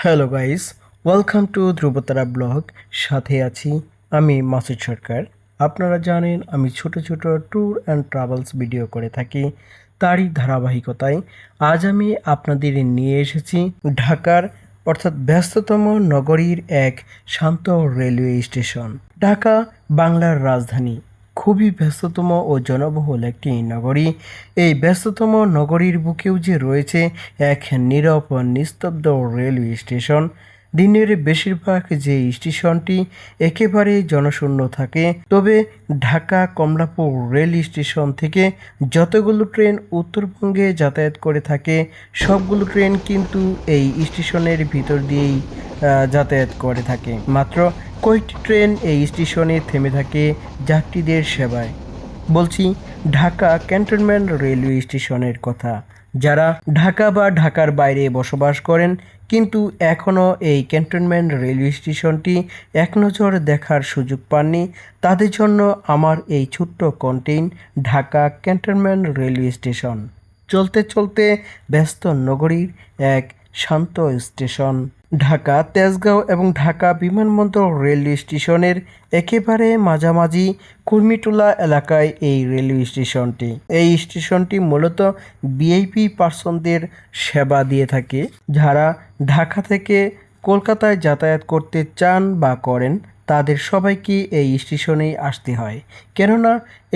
Hello guys, welcome to Dhrubatara blog. সাথে আছি আমি মাসুদ সরকার। আপনারা জানেন আমি ছোট ছোট ট্যুর অ্যান্ড ট্রাভেলস ভিডিও করে থাকি। তারই ধারাবাহিকতায় আজ আমি আপনাদের নিয়ে এসেছি ঢাকার অর্থাৎ ব্যস্ততম নগরীর এক শান্ত রেলওয়ে স্টেশন। ঢাকা বাংলার রাজধানী, খুবই ব্যস্ততম ও জনবহুল একটি নগরী। এই ব্যস্ততম নগরীর বুকেও যে রয়েছে এক নীরব ও নিস্তব্ধ রেলওয়ে স্টেশন। দিনের বেশিরভাগ যে স্টেশনটি একেবারে জনশূন্য থাকে, তবে ঢাকা কমলাপুর রেল স্টেশন থেকে যতগুলো ট্রেন উত্তরবঙ্গে যাতায়াত করে থাকে সবগুলো ট্রেন কিন্তু এই স্টেশনের ভিতর দিয়েই যাতায়াত করে থাকে। মাত্র কয়েকটি ট্রেন এই স্টেশনে থেমে থাকে যাত্রীদের সেবায়। বলছি ঢাকা ক্যান্টনমেন্ট রেলওয়ে স্টেশনের কথা। যারা ঢাকা বা ঢাকার বাইরে বসবাস করেন কিন্তু এখনও এই ক্যান্টনমেন্ট রেলওয়ে স্টেশনটি এক নজর দেখার সুযোগ পাননি, তাদের জন্য আমার এই ছোট্ট contain Dhaka cantonment railway station. চলতে চলতে ব্যস্ত নগরীর এক শান্ত স্টেশন। ঢাকা তেজগাঁও এবং ঢাকা বিমানবন্দর রেলওয়ে স্টেশনের একেবারে মাঝামাঝি কুর্মিটোলা এলাকায় এই রেলওয়ে স্টেশনটি। এই স্টেশনটি মূলত ভিআইপি পার্সনদের সেবা দিয়ে থাকে। যারা ঢাকা থেকে কলকাতায় যাতায়াত করতে চান বা করেন তাদের সবাইকে এই স্টেশনেই আসতে হয়, কেননা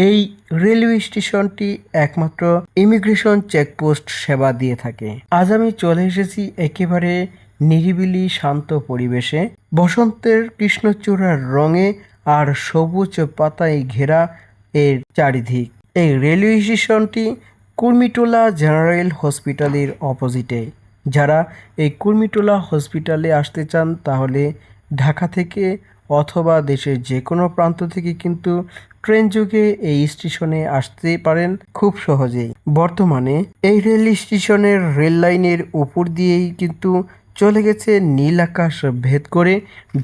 এই রেলওয়ে স্টেশনটি একমাত্র ইমিগ্রেশন চেকপোস্ট সেবা দিয়ে থাকে। আজ আমি চলে এসেছি একেবারে নিরিবিলি শান্ত পরিবেশে, বসন্তের কৃষ্ণচূড়ার রঙে আর সবুজ পাতায় ঘেরা এর চারিদিক। এই রেলওয়ে স্টেশনটি কুর্মিটোলা জেনারেল হসপিটালের অপোজিটে। যারা এই কুর্মিটোলা হসপিটালে আসতে চান তাহলে ঢাকা থেকে অথবা দেশের যে কোনো প্রান্ত থেকে কিন্তু ট্রেন যোগে এই স্টেশনে আসতে পারেন খুব সহজেই। বর্তমানে এই রেল স্টেশনের রেল লাইনের উপর দিয়েই কিন্তু চলে গেছে নীল আকাশ ভেদ করে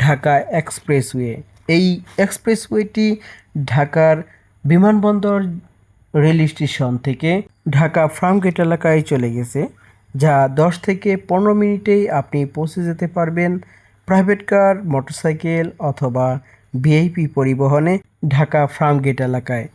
ঢাকা এক্সপ্রেসওয়ে। এই এক্সপ্রেসওয়েটি ঢাকার বিমানবন্দর রেল স্টেশন থেকে ঢাকা ফার্মগেট এলাকায় চলে গেছে, যা 10 থেকে 15 মিনিটেই আপনি পৌঁছে যেতে পারবেন প্রাইভেট কার, মোটরসাইকেল অথবা ভিআইপি পরিবহনে ঢাকা ফার্মগেট এলাকায়।